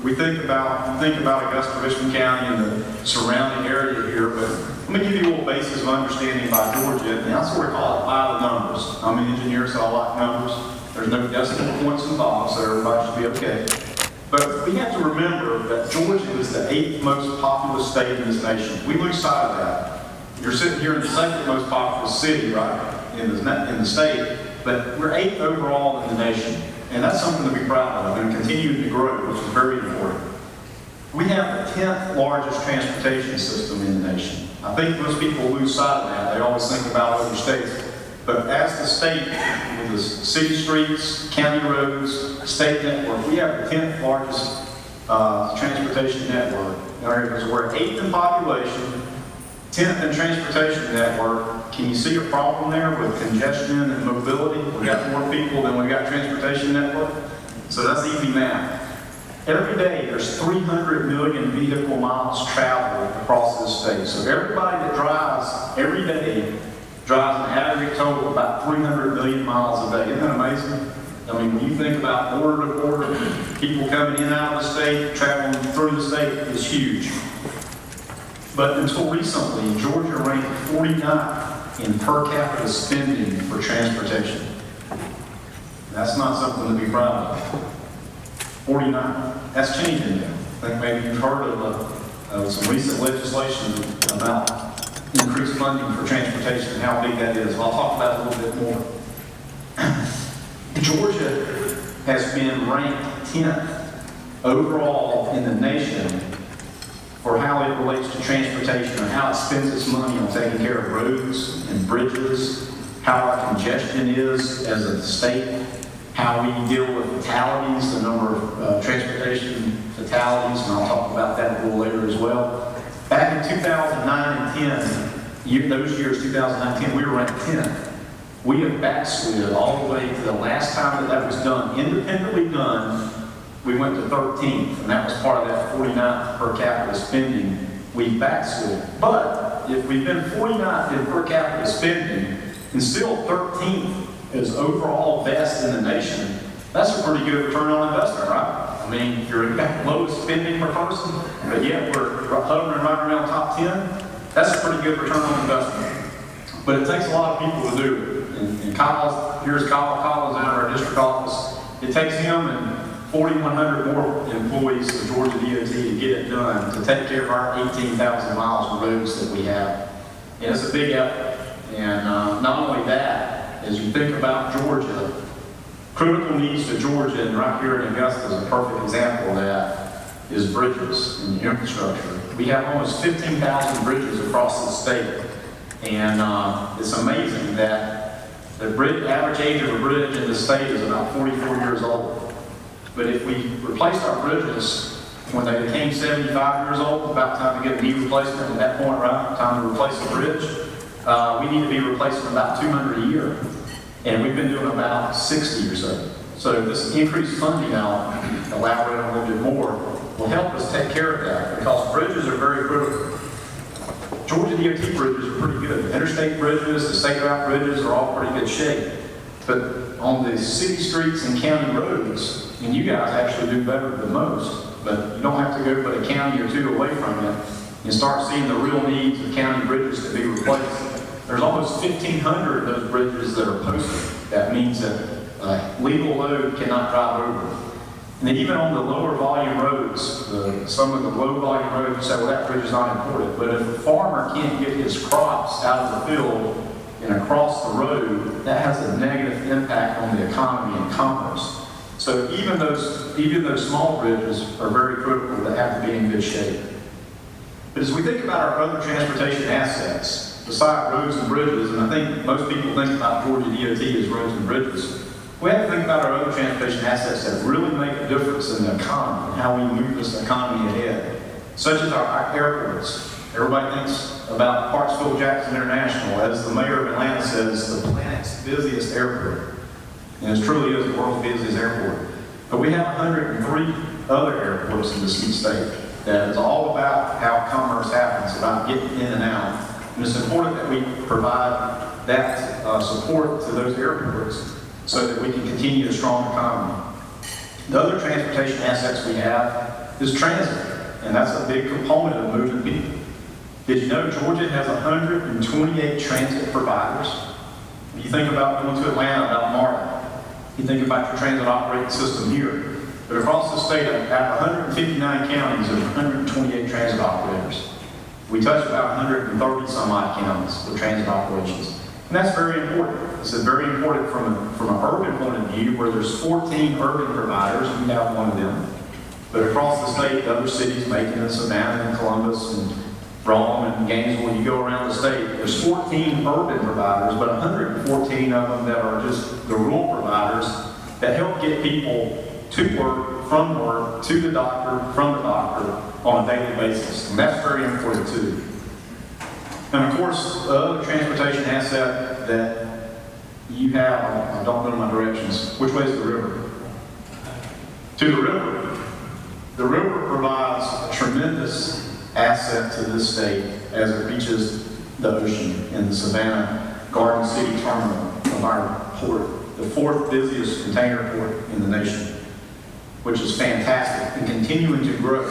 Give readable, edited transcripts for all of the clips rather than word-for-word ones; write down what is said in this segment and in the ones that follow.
we think about Augusta, Richmond County and the surrounding area here, but let me give you a little basis of understanding about Georgia, and I sort of call it by the numbers. I'm an engineer, so I like numbers. There's no decimal points involved, so everybody should be okay. But we have to remember that Georgia is the 8th most populous state in this nation. We lose sight of that. You're sitting here in the 2nd most populous city, right, in the state, but we're 8th overall in the nation. And that's something to be proud of and continuing to grow, which is very important. We have the 10th largest transportation system in the nation. I think most people lose sight of that. They always think about other states. But as the state, with the city streets, county roads, state network, we have the 10th largest transportation network. We're 8th in population, 10th in transportation network. Can you see a problem there with congestion and mobility? We got more people than we got transportation network. So that's easy math. Every day, there's 300 million vehicle miles traveled across this state. So everybody that drives every day drives an aggregate total of about 300 million miles a day. Isn't that amazing? I mean, when you think about border to border, people coming in and out of the state, traveling through the state, it's huge. But until recently, Georgia ranked 49th in per capita spending for transportation. That's not something to be proud of. 49. That's changing now. I think maybe you've heard of some recent legislation about increased funding for transportation and how big that is. I'll talk about it a little bit more. Georgia has been ranked 10th overall in the nation for how it relates to transportation and how it spends its money on taking care of roads and bridges, how our congestion is as a state, how we deal with fatalities, the number of transportation fatalities, and I'll talk about that a little later as well. Back in 2009 and 10, those years, 2009 and 10, we were ranked 10th. We have backslid all the way to the last time that was done, independently done. We went to 13th, and that was part of that 49th per capita spending. We backslid. But if we've been 49th in per capita spending and still 13th is overall best in the nation, that's a pretty good return on investment, right? I mean, you're at the lowest spending per person, but yet we're hovering right around top 10. That's a pretty good return on investment. But it takes a lot of people to do it. And Kyle, here's Kyle Collins out of our district office. It takes him and 4,100 more employees of Georgia DOT to get it done, to take care of our 18,000 miles of roads that we have. And it's a big effort. And not only that, as you think about Georgia, critical needs to Georgia, and right here in Augusta is a perfect example of that, is bridges and infrastructure. We have almost 15,000 bridges across the state. And it's amazing that the average age of a bridge in the state is about 44 years old. But if we replaced our bridges when they became 75 years old, about time to get a knee replacement at that point, right? Time to replace a bridge. We need to be replacing about 200 a year. And we've been doing about 60 or so. So this increased funding, I'll elaborate on a little bit more, will help us take care of that because bridges are very critical. Georgia DOT bridges are pretty good. The interstate bridges, the state route bridges are all pretty good shape. But on the city streets and county roads, and you guys actually do better than most, but you don't have to go but a county or two away from it and start seeing the real needs of county bridges to be replaced. There's almost 1,500 of those bridges that are posted. That means that a legal load cannot drive over. And then even on the lower volume roads, some of the low volume roads, you say, well, that bridge is not important. But if a farmer can't get his crops out of the field and across the road, that has a negative impact on the economy and commerce. So even those small bridges are very critical that have to be in good shape. But as we think about our other transportation assets, besides roads and bridges, and I think most people think about Georgia DOT as roads and bridges, we have to think about our other transportation assets that really make a difference in the economy and how we move this economy ahead, such as our airports. Everybody thinks about Parksville-Jackson International, as the mayor of Atlanta says, the planet's busiest airport. And it truly is the world's busiest airport. But we have 103 other airports in this state that is all about how commerce happens, about getting in and out. And it's important that we provide that support to those airports so that we can continue a strong economy. The other transportation assets we have is transit, and that's a big component of moving people. Did you know Georgia has 128 transit providers? When you think about going to Atlanta, about Marlin, you think about your transit operating system here. But across the state, at 159 counties, there's 128 transit operators. We touch about 130 some odd counties with transit operations. And that's very important. It's very important from an urban point of view, where there's 14 urban providers, we have one of them. But across the state, other cities, Macon and Savannah and Columbus and Rome and Gainesville, you go around the state, there's 14 urban providers, but 114 of them that are just the rural providers that help get people to work, from work, to the doctor, from the doctor on a daily basis. And that's very important too. And of course, the other transportation asset that you have, I don't know my directions, which way is the river? To the river. The river provides a tremendous asset to this state as it reaches the ocean in the Savannah Garden City terminal of our port, the 4th busiest container port in the nation, which is fantastic and continuing to grow.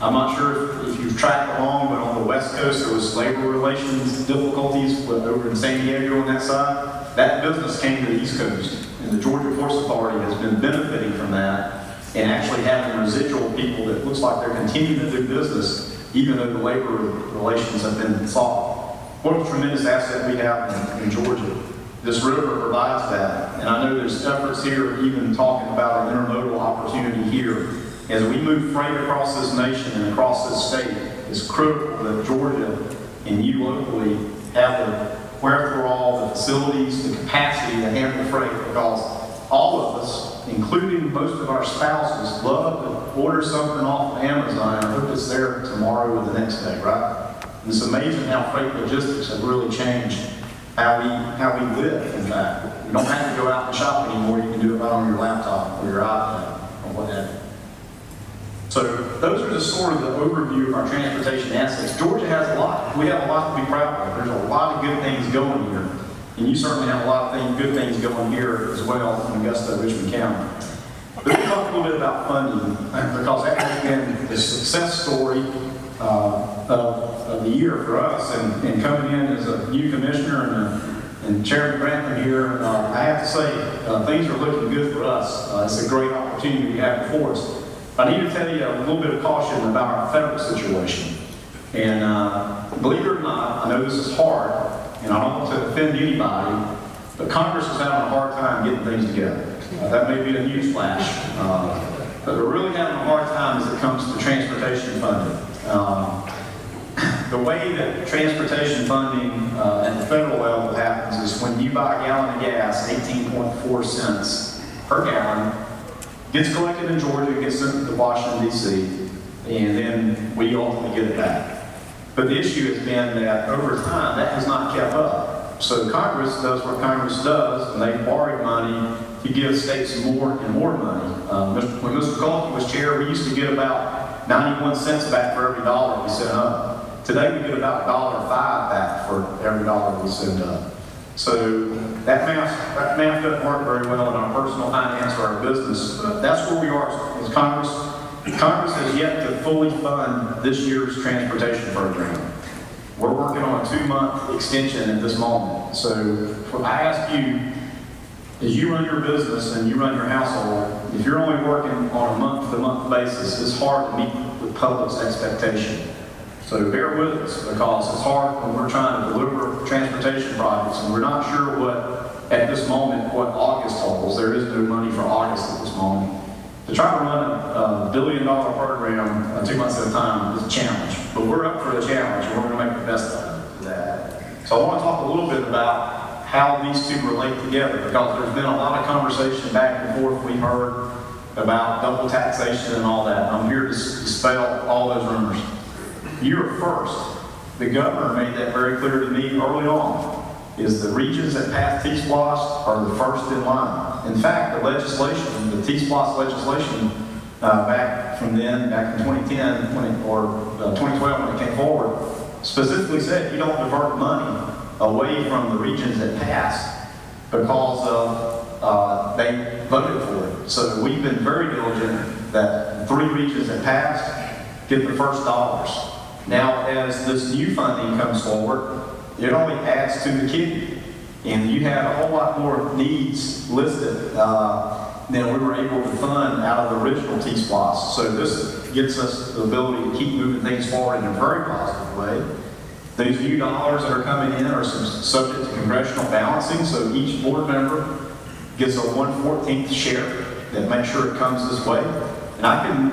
I'm not sure if you've tracked along, but on the West Coast there was labor relations difficulties over in San Diego on that side. That business came to the East Coast, and the Georgia Ports Authority has been benefiting from that and actually having residual people that looks like they're continuing to do business even though the labor relations have been solved. What a tremendous asset we have in Georgia. This river provides that, and I know there's efforts here even talking about an intermodal opportunity here. As we move freight across this nation and across this state, it's critical that Georgia and you locally have the wherewithal, the facilities, the capacity to handle the freight, because all of us, including most of our spouses, love to order something off of Amazon and hope it's there tomorrow or the next day, right? And it's amazing how freight logistics have really changed how we live, in fact. You don't have to go out and shop anymore. You can do it right on your laptop or your iPad or what have you. So those are just sort of the overview of our transportation assets. Georgia has a lot. We have a lot to be proud of. There's a lot of good things going here. And you certainly have a lot of good things going here as well in Augusta, Richmond County. But we'll talk a little bit about funding, because that has been the success story of the year for us. And coming in as a new commissioner and Chairman Grantham here, I have to say, things are looking good for us. It's a great opportunity we have before us. I need to tell you a little bit of caution about our federal situation. And believe it or not, I know this is hard, and I don't want to offend anybody, but Congress is having a hard time getting things together. That may be a news flash, but they're really having a hard time as it comes to transportation funding. The way that transportation funding at the federal level happens is when you buy a gallon of gas, 18.4 cents per gallon, gets collected in Georgia, gets sent to Washington, D.C., and then we ultimately get it back. But the issue has been that over time, that has not kept up. So Congress does what Congress does, and they borrowed money to give states more and more money. When Mr. McCulkey was chair, we used to get about 91 cents back for every dollar we sent up. Today we get about $1.05 back for every dollar we send up. So that math doesn't work very well in our personal finance or our business, but that's where we are as Congress. Congress has yet to fully fund this year's transportation program. We're working on a 2-month extension at this moment. So I ask you, as you run your business and you run your household, if you're only working on a month-to-month basis, it's hard to meet the public's expectation. So bear with us, because it's hard when we're trying to deliver transportation projects and we're not sure at this moment what August holds. There is no money for August at this moment. To try to run a $1 billion program 2 months at a time is a challenge, but we're up for the challenge and we're going to make the best of that. So I want to talk a little bit about how these two relate together, because there's been a lot of conversation back and forth we've heard about double taxation and all that. I'm here to dispel all those rumors. You're first. The governor made that very clear to me early on, is the regions that pass T-SPLOST are the first in line. In fact, the legislation, the T-SPLOST legislation, back in 2010, 2012 when it came forward, specifically said you don't divert money away from the regions that pass because they voted for it. So we've been very diligent that the 3 regions that passed get the first dollars. Now, as this new funding comes forward, it only adds to the kitty. And you have a whole lot more needs listed than we were able to fund out of the original T-SPLOS. So this gets us the ability to keep moving things forward in a very positive way. These new dollars that are coming in are subject to congressional balancing, so each board member gets a 1/14 share that makes sure it comes this way. And I can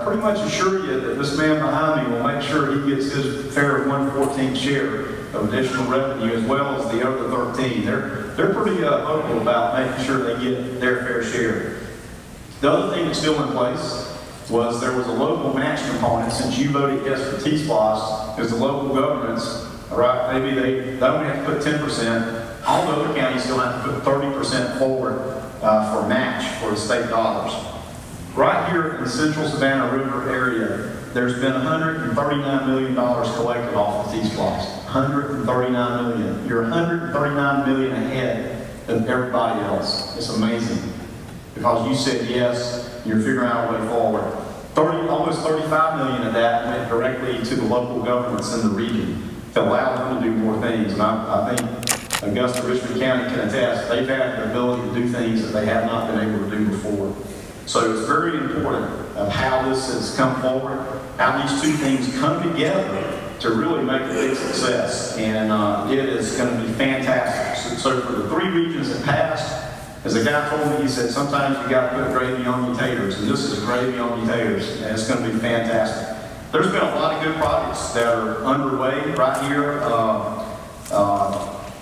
pretty much assure you that this man behind me will make sure he gets his fair 1/14 share of additional revenue, as well as the other 13. They're pretty vocal about making sure they get their fair share. The other thing that's still in place was there was a local match component. Since you voted yes for T-SPLOS, because the local governments, right, maybe they only have to put 10%. All the other counties still have to put 30% forward for match for the state dollars. Right here in the central Savannah River area, there's been $139 million collected off of T-SPLOS. $139 million. You're $139 million ahead of everybody else. It's amazing. Because you said yes, you're figuring out a way forward. Almost $35 million of that went directly to the local governments in the region to allow them to do more things. And I think Augusta, Richmond County can attest, they've had the ability to do things that they have not been able to do before. So it's very important of how this has come forward, how these two things come together to really make a big success. And it is going to be fantastic. So for the 3 regions that passed, as a guy told me, he said, sometimes you got to put gravy on your taters, and this is gravy on your taters, and it's going to be fantastic. There's been a lot of good projects that are underway right here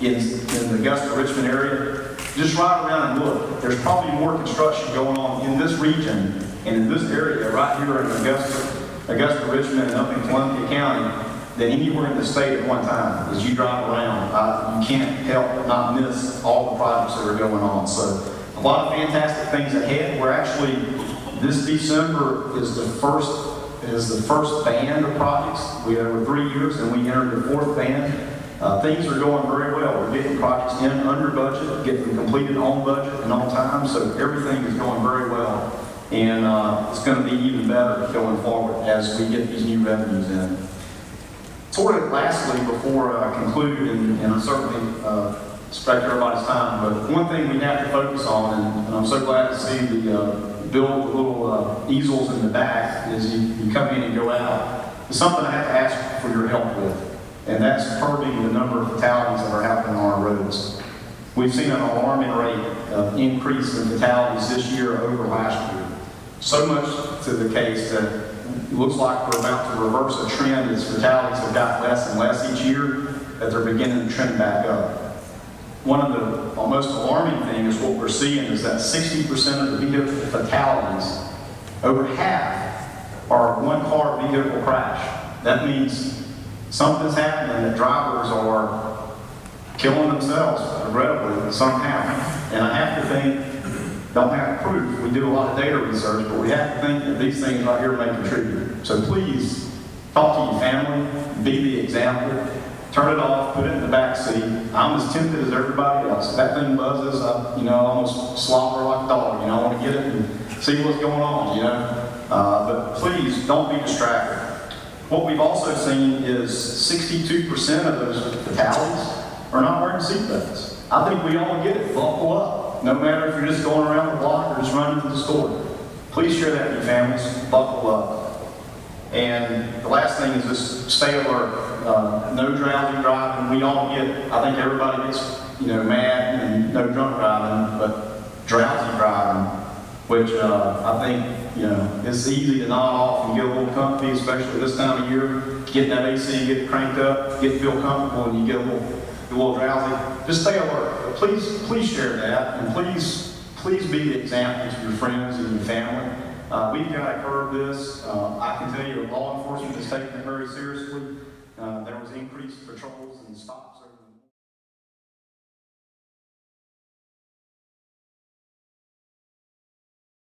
in the Augusta, Richmond area. Just ride around and look. There's probably more construction going on in this region and in this area right here in Augusta, Richmond, and up in Columbia County than anywhere in the state at one time. As you drive around, you can't help but not miss all the projects that are going on. So a lot of fantastic things ahead. We're actually, this December is the first band of projects. We had over 3 years, and we entered the 4th band. Things are going very well. We're getting projects in under budget, getting them completed on budget and on time, so everything is going very well. And it's going to be even better going forward as we get these new revenues in. Sort of lastly, before I conclude, and I certainly respect everybody's time, but one thing we have to focus on, and I'm so glad to see the build the little easels in the back as you come in and go out, is something I have to ask for your help with. And that's curbing the number of fatalities that are happening on our roads. We've seen an alarming rate of increase in fatalities this year over last year. So much to the case that it looks like we're about to reverse a trend as fatalities have got less and less each year, that they're beginning to trend back up. One of the most alarming things is what we're seeing is that 60% of the vehicle fatalities, over half, are one-car vehicle crash. That means something's happening that drivers are killing themselves, regrettably, somehow. And I have to think, don't have proof. We do a lot of data research, but we have to think that these things right here may contribute. So please, talk to your family, be the example, turn it off, put it in the back seat. I'm as tempted as everybody else. If that thing buzzes, I almost slobber like a dog. I want to get it and see what's going on, But please, don't be distracted. What we've also seen is 62% of those fatalities are not wearing seatbelts. I think we all get it. Buckle up. No matter if you're just going around the block or just running to the store. Please share that with your families. Buckle up. And the last thing is just stay alert. No drowsy driving. We all get, I think everybody gets, mad and no drunk driving, but drowsy driving, which I think, it's easy to nod off and get a little comfy, especially this time of year. Get that AC, get cranked up, feel comfortable, and you get a little drowsy. Just stay alert. But please share that, and please be the example to your friends and your family. We've got to curb this. I can tell you, law enforcement is taking it very seriously. There was increased patrols and stops.